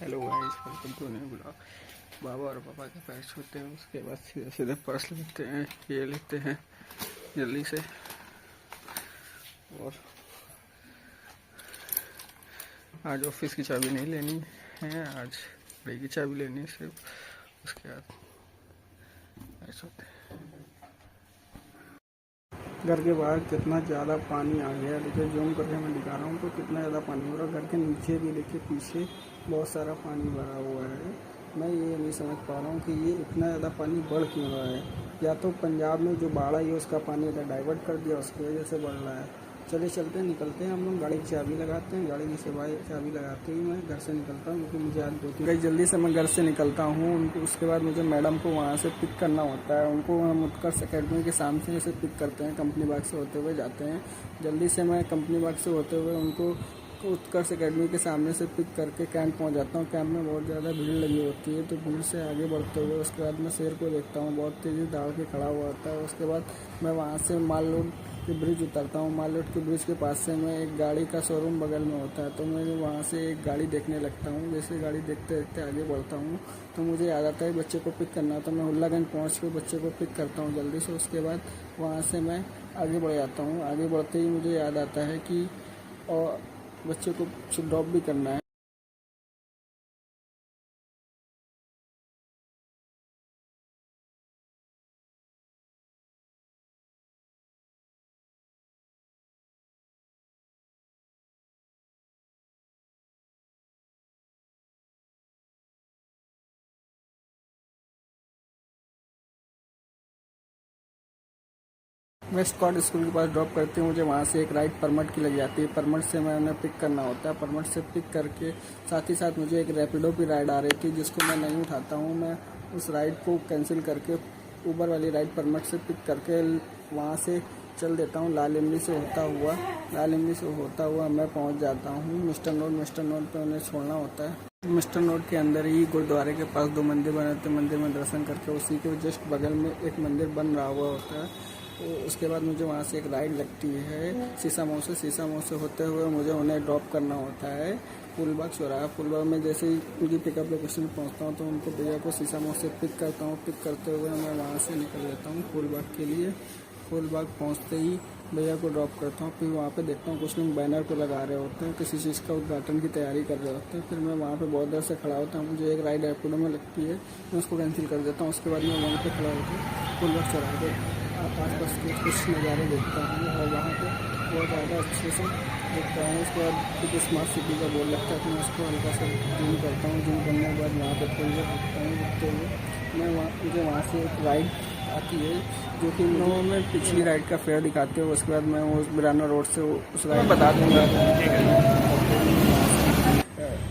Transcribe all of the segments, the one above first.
Hello guys, welcome to new blog. बाबा और पापा के पैर छूते हैं, उसके बाद सीधे सीधे पर्स लेते हैं, ये लेते हैं जल्दी से। और आज ऑफिस की चाबी नहीं लेनी है, आज गाड़ी की चाबी लेनी है सिर्फ। उसके बाद ऐसा होता है। घर के बाहर कितना ज़्यादा पानी आ गया, देखिए जूम करके मैं दिखा रहा हूँ तो कितना ज़्यादा पानी हो रहा है। घर के नीचे भी देखिए, पीछे बहुत सारा पानी भरा हुआ है। मैं ये नहीं समझ पा रहा हूँ कि ये इतना ज़्यादा पानी बढ़ क्यों रहा है। या तो पंजाब में जो बाढ़ आई है उसका पानी इधर डाइवर्ट कर दिया, उसकी वजह से बढ़ रहा है। चलिए चलते हैं, निकलते हैं हम लोग। गाड़ी की चाबी लगाते हैं, गाड़ी की चाबी लगाते ही मैं घर से निकलता हूँ, क्योंकि मुझे आज 2-3 जल्दी से मैं घर से निकलता हूँ। उसके बाद मुझे मैडम को वहाँ से पिक करना होता है। उनको हम उत्कर्ष अकेडमी के सामने से पिक करते हैं, कंपनी बाग से होते हुए जाते हैं। जल्दी से मैं कंपनी बाग से होते हुए उनको उत्कर्ष अकेडमी के सामने से पिक करके कैंप पहुंच जाता हूं। कैंप में बहुत ज़्यादा भीड़ लगी होती है, तो भीड़ से आगे बढ़ते हुए उसके बाद मैं शेर को देखता हूं, बहुत तेज़ी दौड़ के खड़ा हुआ होता है। उसके बाद मैं वहां से माल रोड के ब्रिज उतरता हूं। माल रोड के ब्रिज के पास से मैं एक गाड़ी का शोरूम बगल में होता है, तो मैं वहां से एक गाड़ी देखने लगता हूं। जैसे गाड़ी देखते देखते आगे बढ़ता हूं तो मुझे याद आता है बच्चे को पिक करना, तो मैं हुल्लागंज पहुँच के बच्चे को पिक करता हूँ जल्दी से। उसके बाद वहाँ से मैं आगे बढ़ जाता हूँ। आगे बढ़ते ही मुझे याद आता है कि और बच्चे को ड्रॉप भी करना है। मैं स्कॉट स्कूल के पास ड्रॉप करती हूँ, मुझे वहाँ से एक राइड परमिट की लग जाती है। परमिट से मैं उन्हें पिक करना होता है। परमिट से पिक करके साथ ही साथ मुझे एक रैपिडो की राइड आ रही थी, जिसको मैं नहीं उठाता हूँ। मैं उस राइड को कैंसिल करके ऊबर वाली राइड परमिट से पिक करके वहाँ से चल देता हूँ। लाल इमली से होता हुआ मैं पहुँच जाता हूँ मिस्टर नोट पे उन्हें छोड़ना होता है। मिस्टर नोट के अंदर ही गुरुद्वारे के पास 2 मंदिर बने थे। मंदिर में दर्शन करके उसी के जस्ट बगल में एक मंदिर बन रहा हुआ होता है। तो उसके बाद मुझे वहाँ से एक राइड लगती है शीशा मोड़ से होते हुए मुझे उन्हें ड्रॉप करना होता है फूलबाग चौराहा। फूलबाग में जैसे ही उनकी पिकअप लोकेशन पहुँचता हूँ तो उनको भैया को शीशा मोड़ से पिक करता हूँ। पिक करते हुए मैं वहाँ से निकल लेता हूँ फूलबाग के लिए। फूलबाग पहुँचते ही भैया को ड्रॉप करता हूँ। फिर वहाँ पे देखता हूँ कुछ लोग बैनर को लगा रहे होते हैं, किसी चीज़ का उद्घाटन की तैयारी कर रहे होते हैं। फिर मैं वहाँ पे बहुत देर से खड़ा होता हूँ। मुझे एक राइड रैपिडो में लगती है, मैं उसको कैंसिल कर देता हूँ। उसके बाद मैं वहाँ पे खड़ा होकर फूलबाग चौराहे पे आसपास के कुछ नज़ारे देखता हूँ और वहाँ पे बहुत ज़्यादा अच्छे से देखता हूँ। उसके बाद एक स्मार्ट सिटी का बोर्ड लगता है, तो मैं उसको हल्का सा जूम करता हूँ। जूम करने के बाद वहाँ पर थोड़ी देर रुकते हुए मुझे वहाँ से एक राइड आती है, जो कि मैं पिछली राइड का फेयर दिखाते हुए उसके बाद मैं वो बिराना रोड से उस राइड बता दूँगा।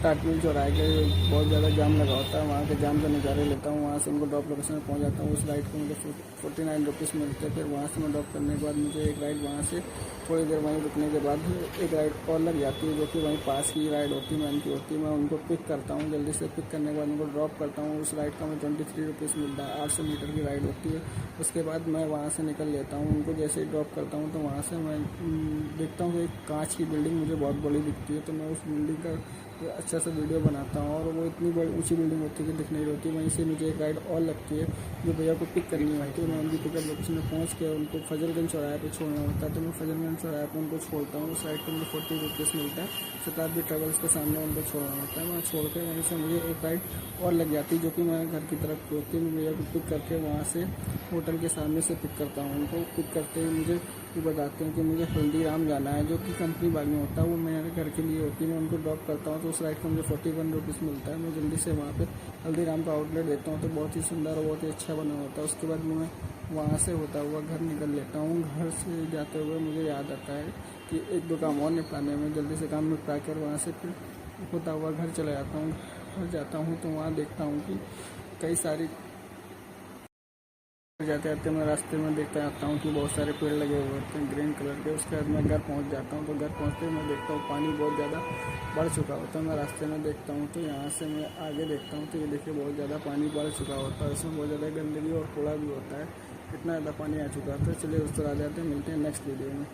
टाटमिल चौराहे के बहुत ज़्यादा जाम लगा होता है, वहाँ के जाम का नज़ारे लेता हूँ। वहाँ से उनको ड्रॉप लोकेशन में पहुँच जाता हूँ। उस राइड को मुझे 49 रुपीज़ मिलते हैं। फिर वहाँ से मैं ड्रॉप करने के बाद मुझे एक राइड वहाँ से थोड़ी देर वहीं रुकने के बाद एक राइड और लग जाती है, जो कि वहीं पास की राइड होती है, मैन की होती है। मैं उनको पिक करता हूँ। जल्दी से पिक करने के बाद उनको ड्रॉप करता हूँ। उस राइड का मुझे 23 रुपीज़ मिलता है। 800 मीटर की राइड होती है। उसके बाद मैं वहाँ से निकल लेता हूँ। उनको जैसे ही ड्रॉप करता हूँ तो वहाँ से मैं देखता हूँ कि एक कांच की बिल्डिंग मुझे बहुत बड़ी दिखती है, तो मैं उस बिल्डिंग का अच्छा सा वीडियो बनाता हूँ। और वो इतनी बड़ी ऊंची बिल्डिंग होती है कि दिख नहीं रही होती। वहीं से मुझे एक राइड और लगती है जो भैया को पिक करनी होती है। मैं उनकी पिकअप लोकेशन में पहुँच के उनको फजलगंज चौराहे पे छोड़ना होता है, तो मैं फजलगंज चौराहे पे उनको छोड़ता हूँ। उस राइड पर मुझे 40 रुपीज़ मिलता है। शताब्दी ट्रेवल्स के सामने उनको छोड़ना होता है। मैं छोड़ के वहीं से मुझे एक राइड और लग जाती है, जो कि मैं घर की तरफ होती है। मैं भैया को पिक करके वहाँ से होटल के सामने से पिक करता हूँ। उनको पिक करते हुए मुझे वो बताते हैं कि मुझे हल्दीराम जाना है, जो कि कंपनी बाग में होता है, वो मेरे घर के लिए होती है। मैं उनको ड्रॉप करता हूँ तो उस राइड का मुझे 41 रुपीज़ मिलता है। मैं जल्दी से वहाँ पे हल्दीराम का आउटलेट देता हूँ, तो बहुत ही सुंदर और बहुत ही अच्छा बना होता है। उसके बाद मैं वहाँ से होता हुआ घर निकल लेता हूँ। घर से जाते हुए मुझे याद आता है कि 1-2 काम और निपटाने में, जल्दी से काम निपटा कर वहाँ से फिर होता हुआ घर चला जाता हूँ। घर जाता हूँ तो वहाँ देखता हूँ कि कई सारी जाते जाते मैं रास्ते में देखता आता हूँ कि बहुत सारे पेड़ लगे हुए होते हैं ग्रीन कलर के। उसके बाद मैं घर पहुँच जाता हूँ, तो घर पहुँचते ही मैं देखता हूँ पानी बहुत ज़्यादा बढ़ चुका होता है। मैं रास्ते में देखता हूँ तो यहाँ से मैं आगे देखता हूँ तो ये देखिए बहुत ज़्यादा पानी बढ़ चुका होता है। इसमें बहुत ज़्यादा गंदगी और कूड़ा भी होता है, इतना ज़्यादा पानी आ चुका था। चलिए उस तरह आ जाते हैं, मिलते हैं नेक्स्ट वीडियो में।